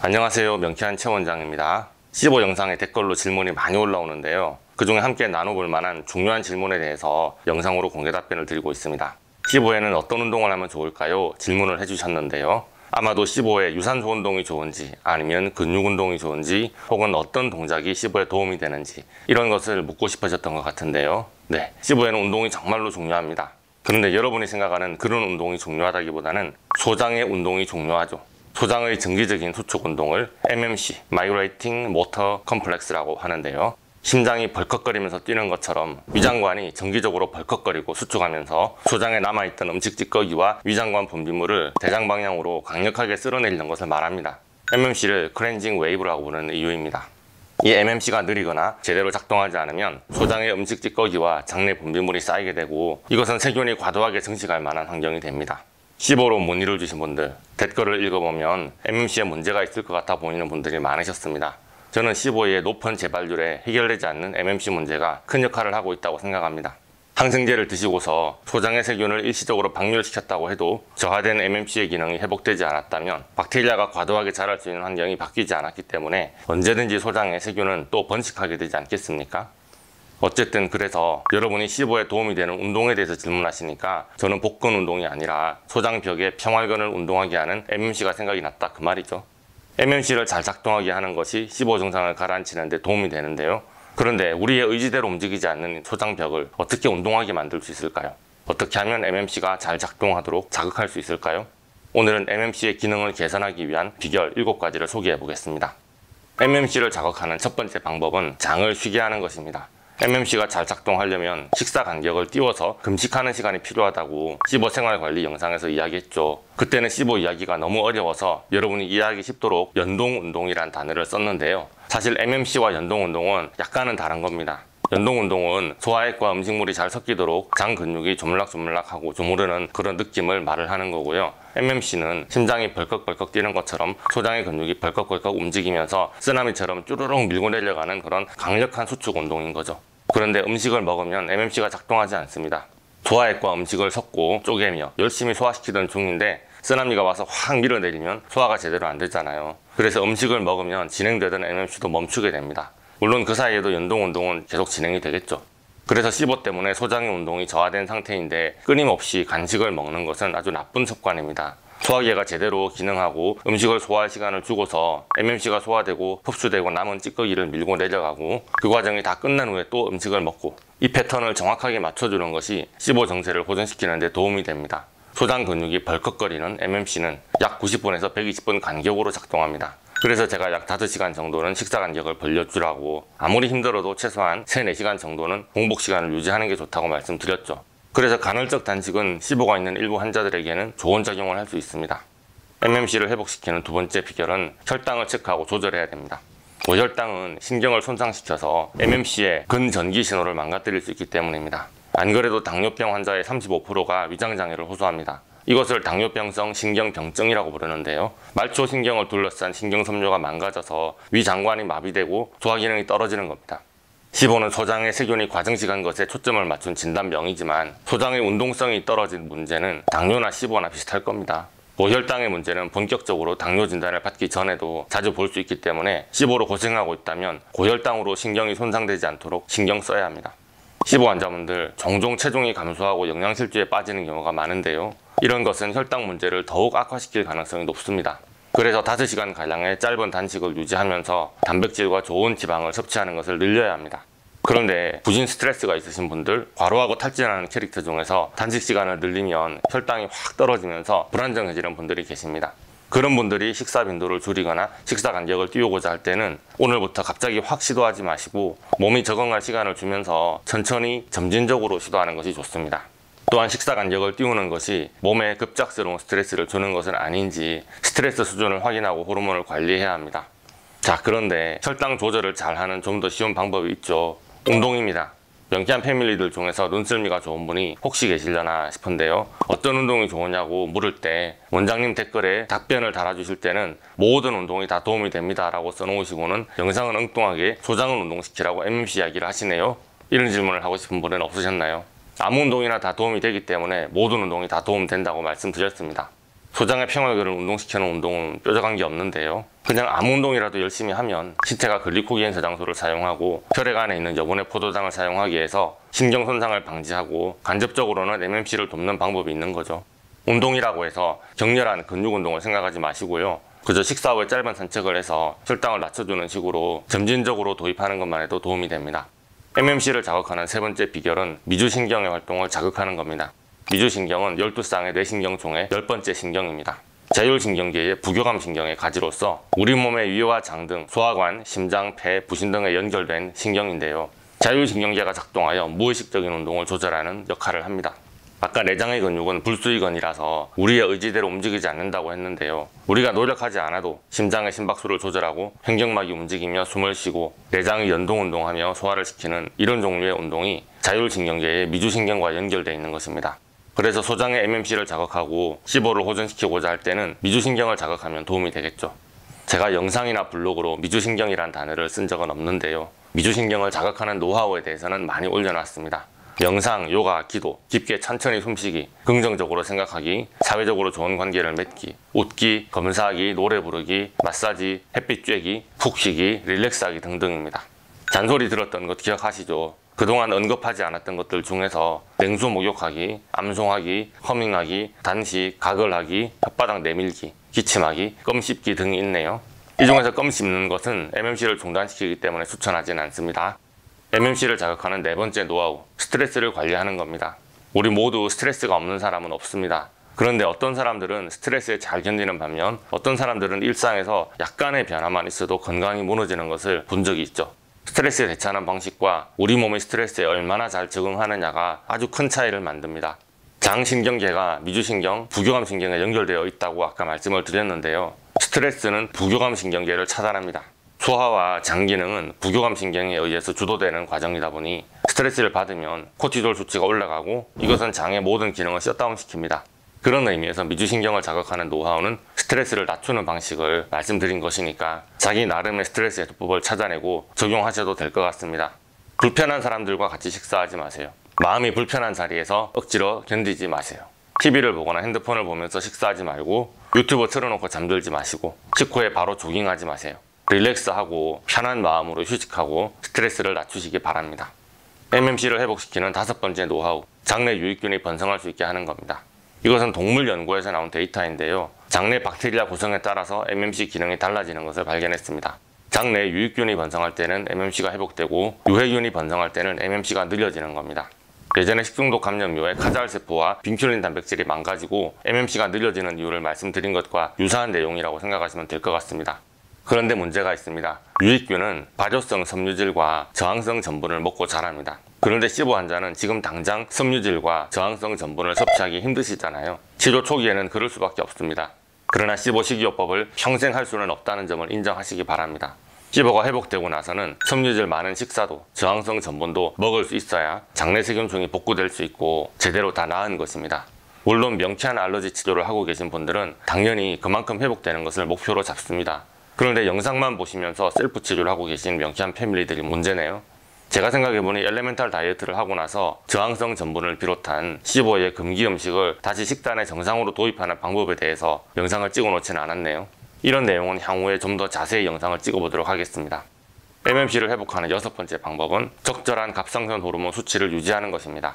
안녕하세요. 명쾌한 최 원장입니다. 15 영상에 댓글로 질문이 많이 올라오는데요. 그중에 함께 나눠볼 만한 중요한 질문에 대해서 영상으로 공개 답변을 드리고 있습니다. 15에는 어떤 운동을 하면 좋을까요? 질문을 해주셨는데요. 아마도 15에 유산소 운동이 좋은지, 아니면 근육 운동이 좋은지, 혹은 어떤 동작이 15에 도움이 되는지 이런 것을 묻고 싶으셨던 것 같은데요. 네, 15에는 운동이 정말로 중요합니다. 그런데 여러분이 생각하는 그런 운동이 중요하다기보다는 소장의 운동이 중요하죠. 소장의 정기적인 수축 운동을 MMC, Migrating Motor Complex라고 하는데요. 심장이 벌컥거리면서 뛰는 것처럼 위장관이 정기적으로 벌컥거리고 수축하면서 소장에 남아있던 음식 찌꺼기와 위장관 분비물을 대장 방향으로 강력하게 쓸어내리는 것을 말합니다. MMC를 클렌징 웨이브라고 부르는 이유입니다. 이 MMC가 느리거나 제대로 작동하지 않으면 소장의 음식 찌꺼기와 장내 분비물이 쌓이게 되고, 이것은 세균이 과도하게 증식할 만한 환경이 됩니다. 15로 못 이루어주신 분들, 댓글을 읽어보면 MMC에 문제가 있을 것 같아 보이는 분들이 많으셨습니다. 저는 15의 높은 재발률에 해결되지 않는 MMC 문제가 큰 역할을 하고 있다고 생각합니다. 항생제를 드시고서 소장의 세균을 일시적으로 박멸시켰다고 해도 저하된 MMC의 기능이 회복되지 않았다면 박테리아가 과도하게 자랄 수 있는 환경이 바뀌지 않았기 때문에 언제든지 소장의 세균은 또 번식하게 되지 않겠습니까? 어쨌든 그래서 여러분이 15에 도움이 되는 운동에 대해서 질문하시니까 저는 복근 운동이 아니라 소장벽의 평활근을 운동하게 하는 MMC가 생각이 났다, 그 말이죠. MMC를 잘 작동하게 하는 것이 15 증상을 가라앉히는 데 도움이 되는데요. 그런데 우리의 의지대로 움직이지 않는 소장벽을 어떻게 운동하게 만들 수 있을까요? 어떻게 하면 MMC가 잘 작동하도록 자극할 수 있을까요? 오늘은 MMC의 기능을 개선하기 위한 비결 7가지를 소개해 보겠습니다. MMC를 자극하는 첫 번째 방법은 장을 쉬게 하는 것입니다. MMC가 잘 작동하려면 식사 간격을 띄워서 금식하는 시간이 필요하다고 15 생활관리 영상에서 이야기했죠. 그때는 15 이야기가 너무 어려워서 여러분이 이해하기 쉽도록 연동운동이란 단어를 썼는데요. 사실 MMC와 연동운동은 약간은 다른 겁니다. 연동운동은 소화액과 음식물이 잘 섞이도록 장 근육이 조물락조물락하고 조무르는 그런 느낌을 말을 하는 거고요. MMC는 심장이 벌컥벌컥 뛰는 것처럼 소장의 근육이 벌컥벌컥 움직이면서 쓰나미처럼 쭈르륵 밀고 내려가는 그런 강력한 수축 운동인 거죠. 그런데 음식을 먹으면 MMC가 작동하지 않습니다. 소화액과 음식을 섞고 쪼개며 열심히 소화시키던 중인데 쓰나미가 와서 확 밀어내리면 소화가 제대로 안 되잖아요. 그래서 음식을 먹으면 진행되던 MMC도 멈추게 됩니다. 물론 그 사이에도 연동운동은 계속 진행이 되겠죠. 그래서 15 때문에 소장의 운동이 저하된 상태인데 끊임없이 간식을 먹는 것은 아주 나쁜 습관입니다. 소화기가 제대로 기능하고 음식을 소화할 시간을 주고서 MMC가 소화되고 흡수되고 남은 찌꺼기를 밀고 내려가고, 그 과정이 다 끝난 후에 또 음식을 먹고, 이 패턴을 정확하게 맞춰주는 것이 15 정세를 보존시키는 데 도움이 됩니다. 소장 근육이 벌컥거리는 MMC는 약 90분에서 120분 간격으로 작동합니다. 그래서 제가 약 5시간 정도는 식사 간격을 벌려주라고, 아무리 힘들어도 최소한 3-4시간 정도는 공복 시간을 유지하는 게 좋다고 말씀드렸죠. 그래서 간헐적 단식은 15가 있는 일부 환자들에게는 좋은 작용을 할 수 있습니다. MMC를 회복시키는 두 번째 비결은 혈당을 체크하고 조절해야 됩니다. 고혈당은 신경을 손상시켜서 MMC의 근전기 신호를 망가뜨릴 수 있기 때문입니다. 안 그래도 당뇨병 환자의 35%가 위장장애를 호소합니다. 이것을 당뇨병성 신경병증이라고 부르는데요. 말초 신경을 둘러싼 신경섬유가 망가져서 위장관이 마비되고 소화기능이 떨어지는 겁니다. 15는 소장의 세균이 과증식한 것에 초점을 맞춘 진단명이지만 소장의 운동성이 떨어진 문제는 당뇨나 15나 비슷할 겁니다. 고혈당의 문제는 본격적으로 당뇨 진단을 받기 전에도 자주 볼 수 있기 때문에 15로 고생하고 있다면 고혈당으로 신경이 손상되지 않도록 신경 써야 합니다. 15 환자분들 종종 체중이 감소하고 영양실조에 빠지는 경우가 많은데요. 이런 것은 혈당 문제를 더욱 악화시킬 가능성이 높습니다. 그래서 5시간 가량의 짧은 단식을 유지하면서 단백질과 좋은 지방을 섭취하는 것을 늘려야 합니다. 그런데 부진 스트레스가 있으신 분들, 과로하고 탈진하는 캐릭터 중에서 단식 시간을 늘리면 혈당이 확 떨어지면서 불안정해지는 분들이 계십니다. 그런 분들이 식사 빈도를 줄이거나 식사 간격을 띄우고자 할 때는 오늘부터 갑자기 확 시도하지 마시고 몸이 적응할 시간을 주면서 천천히 점진적으로 시도하는 것이 좋습니다. 또한 식사 간격을 띄우는 것이 몸에 급작스러운 스트레스를 주는 것은 아닌지 스트레스 수준을 확인하고 호르몬을 관리해야 합니다. 자, 그런데 혈당 조절을 잘하는 좀 더 쉬운 방법이 있죠. 운동입니다. 명쾌한 패밀리들 중에서 눈썰미가 좋은 분이 혹시 계시려나 싶은데요. 어떤 운동이 좋으냐고 물을 때 원장님 댓글에 답변을 달아주실 때는 모든 운동이 다 도움이 됩니다 라고 써놓으시고는 영상은 엉뚱하게 소장을 운동시키라고 MMC 이야기를 하시네요. 이런 질문을 하고 싶은 분은 없으셨나요? 아무 운동이나 다 도움이 되기 때문에 모든 운동이 다 도움된다고 말씀드렸습니다. 소장의 평활근을 운동시키는 운동은 뾰족한 게 없는데요. 그냥 아무 운동이라도 열심히 하면 신체가 글리코겐 저장소를 사용하고 혈액 안에 있는 여분의 포도당을 사용하기 위해서 신경 손상을 방지하고 간접적으로는 MMC를 돕는 방법이 있는 거죠. 운동이라고 해서 격렬한 근육 운동을 생각하지 마시고요. 그저 식사 후에 짧은 산책을 해서 혈당을 낮춰주는 식으로 점진적으로 도입하는 것만 해도 도움이 됩니다. MMC를 자극하는 세 번째 비결은 미주신경의 활동을 자극하는 겁니다. 미주신경은 12쌍의 뇌신경총의 10번째 신경입니다. 자율신경계의 부교감 신경의 가지로서 우리 몸의 위와 장 등 소화관, 심장, 폐, 부신 등에 연결된 신경인데요. 자율신경계가 작동하여 무의식적인 운동을 조절하는 역할을 합니다. 아까 내장의 근육은 불수의건이라서 우리의 의지대로 움직이지 않는다고 했는데요. 우리가 노력하지 않아도 심장의 심박수를 조절하고 횡격막이 움직이며 숨을 쉬고 내장이 연동운동하며 소화를 시키는 이런 종류의 운동이 자율신경계의 미주신경과 연결되어 있는 것입니다. 그래서 소장의 MMC를 자극하고脂肪를 호전시키고자 할 때는 미주신경을 자극하면 도움이 되겠죠. 제가 영상이나 블로그로 미주신경이란 단어를 쓴 적은 없는데요. 미주신경을 자극하는 노하우에 대해서는 많이 올려놨습니다. 명상, 요가, 기도, 깊게 천천히 숨쉬기, 긍정적으로 생각하기, 사회적으로 좋은 관계를 맺기, 웃기, 검사하기, 노래 부르기, 마사지, 햇빛 쬐기, 푹 쉬기, 릴렉스하기 등등입니다. 잔소리 들었던 것 기억하시죠? 그동안 언급하지 않았던 것들 중에서 냉수 목욕하기, 암송하기, 허밍하기, 단식, 가글하기, 혓바닥 내밀기, 기침하기, 껌 씹기 등이 있네요. 이 중에서 껌 씹는 것은 MMC를 중단시키기 때문에 추천하지는 않습니다. MMC를 자극하는 네 번째 노하우, 스트레스를 관리하는 겁니다. 우리 모두 스트레스가 없는 사람은 없습니다. 그런데 어떤 사람들은 스트레스에 잘 견디는 반면 어떤 사람들은 일상에서 약간의 변화만 있어도 건강이 무너지는 것을 본 적이 있죠. 스트레스에 대처하는 방식과 우리 몸의 스트레스에 얼마나 잘 적응하느냐가 아주 큰 차이를 만듭니다. 장신경계가 미주신경, 부교감신경에 연결되어 있다고 아까 말씀을 드렸는데요. 스트레스는 부교감신경계를 차단합니다. 소화와 장 기능은 부교감신경에 의해서 주도되는 과정이다 보니 스트레스를 받으면 코티졸 수치가 올라가고 이것은 장의 모든 기능을 셧다운시킵니다. 그런 의미에서 미주신경을 자극하는 노하우는 스트레스를 낮추는 방식을 말씀드린 것이니까 자기 나름의 스트레스 해소법을 찾아내고 적용하셔도 될 것 같습니다. 불편한 사람들과 같이 식사하지 마세요. 마음이 불편한 자리에서 억지로 견디지 마세요. TV를 보거나 핸드폰을 보면서 식사하지 말고 유튜브 틀어놓고 잠들지 마시고 식후에 바로 조깅하지 마세요. 릴렉스하고 편한 마음으로 휴식하고 스트레스를 낮추시기 바랍니다. MMC를 회복시키는 다섯 번째 노하우, 장내 유익균이 번성할 수 있게 하는 겁니다. 이것은 동물 연구에서 나온 데이터인데요. 장내 박테리아 구성에 따라서 MMC 기능이 달라지는 것을 발견했습니다. 장내 유익균이 번성할 때는 MMC가 회복되고 유해균이 번성할 때는 MMC가 느려지는 겁니다. 예전에 식중독 감염류의 카잘세포와 빈큘린 단백질이 망가지고 MMC가 느려지는 이유를 말씀드린 것과 유사한 내용이라고 생각하시면 될 것 같습니다. 그런데 문제가 있습니다. 유익균은 발효성 섬유질과 저항성 전분을 먹고 자랍니다. 그런데 시보 환자는 지금 당장 섬유질과 저항성 전분을 섭취하기 힘드시잖아요. 치료 초기에는 그럴 수밖에 없습니다. 그러나 시보 식이요법을 평생 할 수는 없다는 점을 인정하시기 바랍니다. 시보가 회복되고 나서는 섬유질 많은 식사도 저항성 전분도 먹을 수 있어야 장내 세균종이 복구될 수 있고 제대로 다 나은 것입니다. 물론 명쾌한 알러지 치료를 하고 계신 분들은 당연히 그만큼 회복되는 것을 목표로 잡습니다. 그런데 영상만 보시면서 셀프 치료를 하고 계신 명쾌한 패밀리들이 문제네요. 제가 생각해보니 엘레멘탈 다이어트를 하고 나서 저항성 전분을 비롯한 시보의 금기 음식을 다시 식단에 정상으로 도입하는 방법에 대해서 영상을 찍어 놓지는 않았네요. 이런 내용은 향후에 좀 더 자세히 영상을 찍어보도록 하겠습니다. MMC를 회복하는 여섯 번째 방법은 적절한 갑상선 호르몬 수치를 유지하는 것입니다.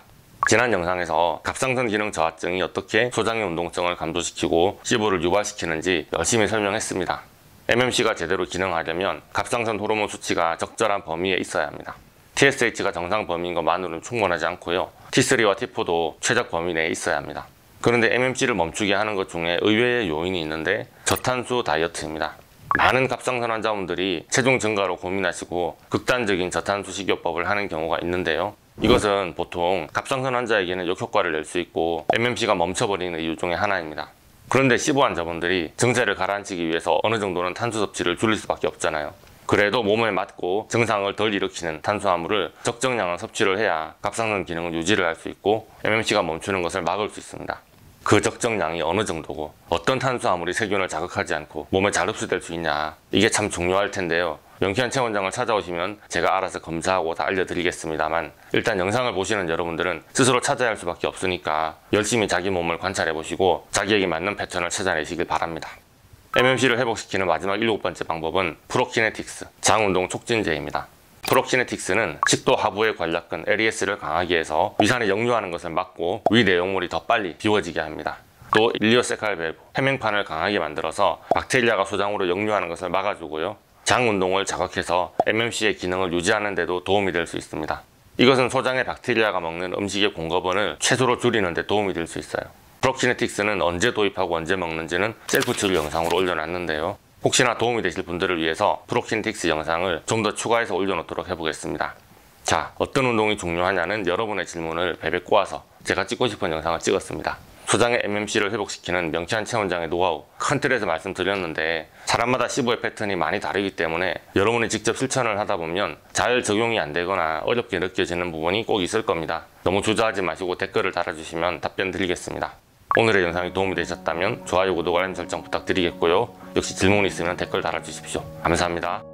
지난 영상에서 갑상선 기능 저하증이 어떻게 소장의 운동성을 감소시키고 시보를 유발시키는지 열심히 설명했습니다. MMC가 제대로 기능하려면 갑상선 호르몬 수치가 적절한 범위에 있어야 합니다. TSH가 정상 범위인 것만으로는 충분하지 않고요. T3와 T4도 최적 범위 내에 있어야 합니다. 그런데 MMC를 멈추게 하는 것 중에 의외의 요인이 있는데 저탄수 다이어트입니다. 많은 갑상선 환자분들이 체중 증가로 고민하시고 극단적인 저탄수 식이요법을 하는 경우가 있는데요. 이것은 보통 갑상선 환자에게는 역효과를 낼 수 있고 MMC가 멈춰버리는 이유 중에 하나입니다. 그런데 시보 환자분들이 증세를 가라앉히기 위해서 어느 정도는 탄수 섭취를 줄일 수밖에 없잖아요. 그래도 몸에 맞고 증상을 덜 일으키는 탄수화물을 적정량을 섭취를 해야 갑상선 기능을 유지를 할 수 있고 MMC가 멈추는 것을 막을 수 있습니다. 그 적정량이 어느 정도고 어떤 탄수화물이 세균을 자극하지 않고 몸에 잘 흡수될 수 있냐, 이게 참 중요할 텐데요. 명쾌한 체원장을 찾아오시면 제가 알아서 검사하고 다 알려드리겠습니다만 일단 영상을 보시는 여러분들은 스스로 찾아야 할 수밖에 없으니까 열심히 자기 몸을 관찰해 보시고 자기에게 맞는 패턴을 찾아내시길 바랍니다. MMC를 회복시키는 마지막 7번째 방법은 프로키네틱스, 장운동 촉진제입니다. 프로키네틱스는 식도 하부의 관략근 LES를 강하게 해서 위산이 역류하는 것을 막고 위 내용물이 더 빨리 비워지게 합니다. 또 일리오세칼 밸브, 해맹판을 강하게 만들어서 박테리아가 소장으로 역류하는 것을 막아주고요. 장 운동을 자극해서 MMC의 기능을 유지하는 데도 도움이 될 수 있습니다. 이것은 소장의 박테리아가 먹는 음식의 공급원을 최소로 줄이는 데 도움이 될 수 있어요. 프로키네틱스는 언제 도입하고 언제 먹는지는 셀프 치료 영상으로 올려놨는데요. 혹시나 도움이 되실 분들을 위해서 프로키네틱스 영상을 좀 더 추가해서 올려놓도록 해보겠습니다. 자, 어떤 운동이 중요하냐는 여러분의 질문을 베베 꼬아서 제가 찍고 싶은 영상을 찍었습니다. 소장의 MMC를 회복시키는 명치환 체원장의 노하우 큰 틀에서 말씀드렸는데 사람마다 15의 패턴이 많이 다르기 때문에 여러분이 직접 실천을 하다 보면 잘 적용이 안 되거나 어렵게 느껴지는 부분이 꼭 있을 겁니다. 너무 주저하지 마시고 댓글을 달아주시면 답변 드리겠습니다. 오늘의 영상이 도움이 되셨다면 좋아요, 구독, 알림 설정 부탁드리겠고요. 역시 질문 있으면 댓글 달아주십시오. 감사합니다.